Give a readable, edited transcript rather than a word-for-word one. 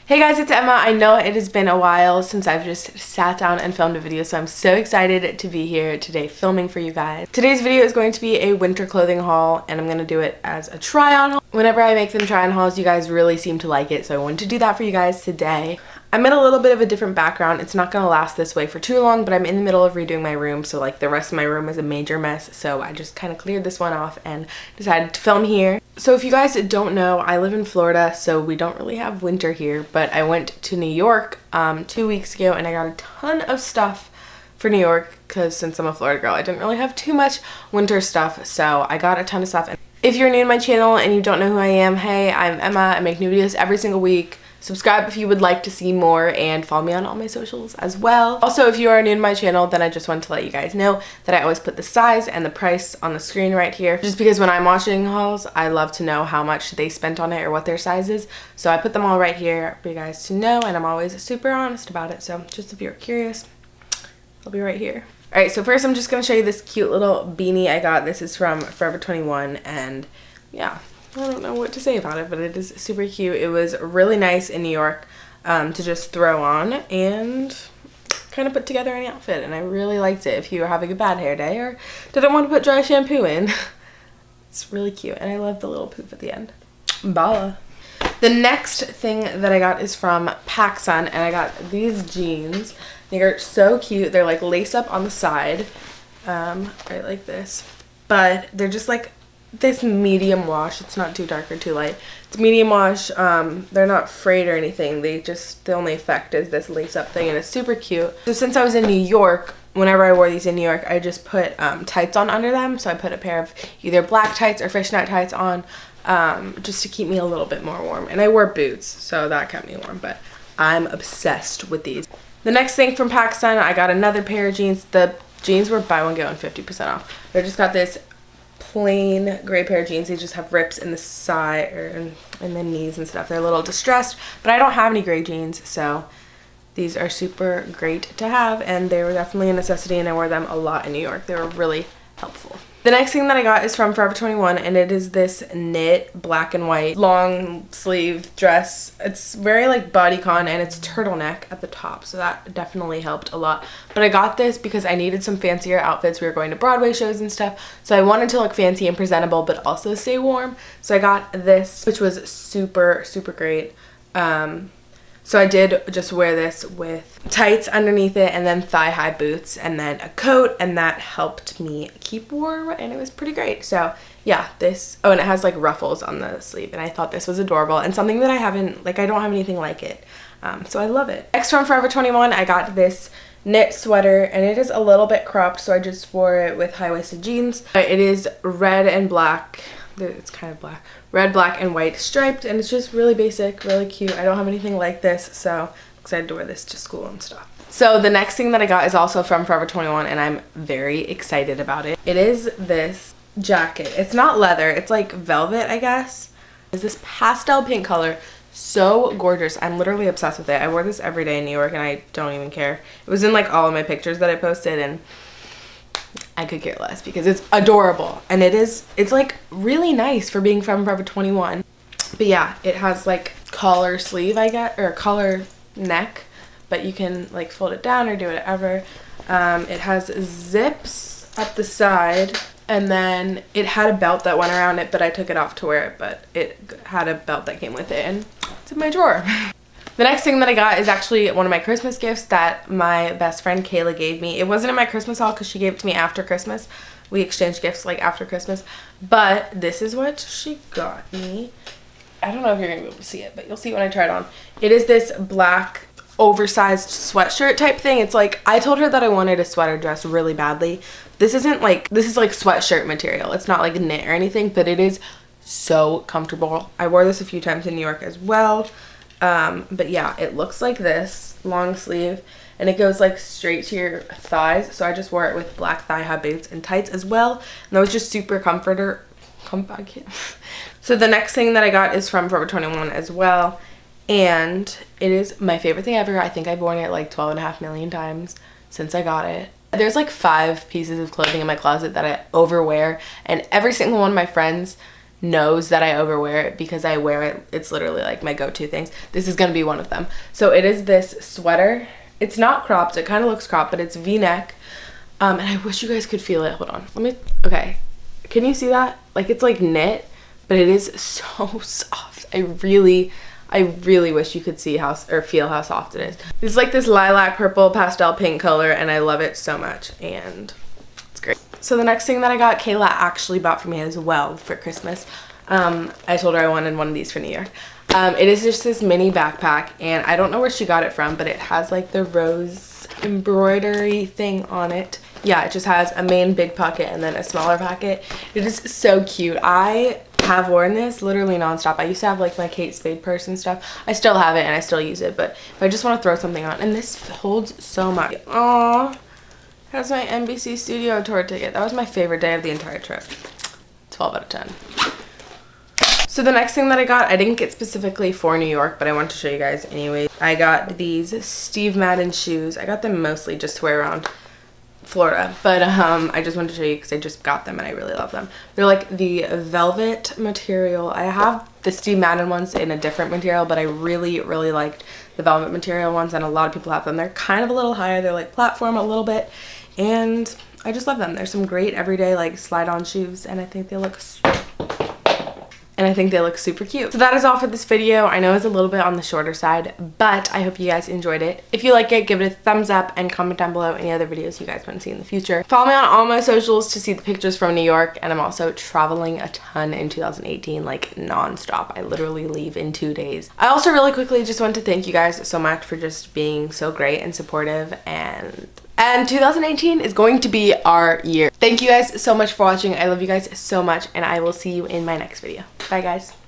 Hey guys, it's Emma. I know it has been a while since I've just sat down and filmed a video, so I'm so excited to be here today filming for you guys. Today's video is going to be a winter clothing haul, and I'm going to do it as a try-on haul. Whenever I make them try-on hauls, you guys really seem to like it, so I wanted to do that for you guys today. I'm in a little bit of a different background. It's not going to last this way for too long, but I'm in the middle of redoing my room, so like the rest of my room is a major mess, so I just kind of cleared this one off and decided to film here. So if you guys don't know, I live in Florida, so we don't really have winter here, but I went to New York 2 weeks ago and I got a ton of stuff for New York because since I'm a Florida girl, I didn't really have too much winter stuff, so I got a ton of stuff. If you're new to my channel and you don't know who I am, hey, I'm Emma. I make new videos every single week. Subscribe if you would like to see more and follow me on all my socials as well. Also, if you are new to my channel, then I just want to let you guys know that I always put the size and the price on the screen right here. Just because when I'm watching hauls, I love to know how much they spent on it or what their size is. So I put them all right here for you guys to know, and I'm always super honest about it. So just if you're curious, I'll be right here. Alright, so first I'm just going to show you this cute little beanie I got. This is from Forever 21, and yeah, I don't know what to say about it, but it is super cute. It was really nice in New York to just throw on and kind of put together any outfit, and I really liked it if you were having a bad hair day or didn't want to put dry shampoo in. It's really cute, and I love the little poof at the end. Bala. The next thing that I got is from PacSun, and I got these jeans. They are so cute. They're like lace up on the side, right like this, but they're just like this medium wash. It's not too dark or too light. It's medium wash. They're not frayed or anything. The only effect is this lace up thing, and it's super cute. So since I was in New York, whenever I wore these in New York, I just put tights on under them. So I put a pair of either black tights or fishnet tights on just to keep me a little bit more warm. And I wore boots, so that kept me warm, but I'm obsessed with these. The next thing from PacSun, I got another pair of jeans. The jeans were buy one get one 50% off. I just got this plain gray pair of jeans. They just have rips in the side or in the knees and stuff. They're a little distressed, but I don't have any gray jeans, so these are super great to have, and they were definitely a necessity, and I wore them a lot in New York. They were really helpful. The next thing that I got is from Forever 21, and it is this knit black and white long sleeve dress. It's very like bodycon, and it's turtleneck at the top, so that definitely helped a lot. But I got this because I needed some fancier outfits. We were going to Broadway shows and stuff, so I wanted to look fancy and presentable but also stay warm. So I got this, which was super great. So I did just wear this with tights underneath it and then thigh-high boots and then a coat, and that helped me keep warm, and it was pretty great. So yeah, this, oh, and it has like ruffles on the sleeve, and I thought this was adorable and something that I don't have anything like it. So I love it. Next from Forever 21, I got this knit sweater, and it is a little bit cropped, so I just wore it with high-waisted jeans. It is red and black. It's kind of black. Red, black, and white striped, and it's just really basic, really cute. I don't have anything like this, so I'm excited to wear this to school and stuff. So the next thing that I got is also from Forever 21, and I'm very excited about it. It is this jacket. It's not leather. It's like velvet, I guess. It's this pastel pink color. So gorgeous. I'm literally obsessed with it. I wore this every day in New York, and I don't even care. It was in like all of my pictures that I posted, and I could care less because it's adorable, and it's like really nice for being from Forever 21. But yeah, it has like collar sleeve, I guess, or collar neck, but you can like fold it down or do whatever. It has zips up the side, and then it had a belt that went around it, but I took it off to wear it, but it had a belt that came with it, and it's in my drawer. The next thing that I got is actually one of my Christmas gifts that my best friend Kayla gave me. It wasn't in my Christmas haul because she gave it to me after Christmas. We exchanged gifts like after Christmas. But this is what she got me. I don't know if you're going to be able to see it, but you'll see when I try it on. It is this black oversized sweatshirt type thing. It's like, I told her that I wanted a sweater dress really badly. This is like sweatshirt material. It's not like knit or anything, but it is so comfortable. I wore this a few times in New York as well. But yeah, it looks like this, long sleeve, and it goes like straight to your thighs. So I just wore it with black thigh-high boots and tights as well, and that was just super comforter. So the next thing that I got is from Forever 21 as well, and it is my favorite thing ever. I think I've worn it like 12.5 million times since I got it. There's like 5 pieces of clothing in my closet that I overwear, and every single one of my friends knows that I overwear it because I wear it. It's literally like my go-to things. This is gonna be one of them. So it is this sweater. It's not cropped. It kind of looks cropped, but it's V-neck. And I wish you guys could feel it. Hold on. Okay. Can you see that? Like, it's like knit, but it is so soft. I really wish you could see how, or feel how soft it is. It's like this lilac purple pastel pink color, and I love it so much, and it's great. So the next thing that I got, Kayla actually bought for me as well for Christmas. I told her I wanted one of these for New Year. It is just this mini backpack, and I don't know where she got it from, but it has like the rose embroidery thing on it. Yeah, it just has a main big pocket and then a smaller pocket. It is so cute. I have worn this literally nonstop. I used to have like my Kate Spade purse and stuff. I still have it and I still use it, but if I just want to throw something on, and this holds so much. Aww, that's my NBC studio tour ticket. That was my favorite day of the entire trip. 12 out of 10. So the next thing that I got, I didn't get specifically for New York, but I want to show you guys anyway. I got these Steve Madden shoes. I got them mostly just to wear around Florida, but I just wanted to show you because I just got them and I really love them. They're like the velvet material. I have the Steve Madden ones in a different material, but I really liked the velvet material ones, and a lot of people have them. They're kind of a little higher. They're like platform a little bit, and I just love them. They're some great everyday like slide-on shoes, and I think they look super cute. So that is all for this video. I know it's a little bit on the shorter side, but I hope you guys enjoyed it. If you like it, give it a thumbs up and comment down below any other videos you guys want to see in the future. Follow me on all my socials to see the pictures from New York, and I'm also traveling a ton in 2018, like non-stop. I literally leave in 2 days. I also really quickly just want to thank you guys so much for just being so great and supportive, and 2018 is going to be our year. Thank you guys so much for watching. I love you guys so much, and I will see you in my next video. Bye guys.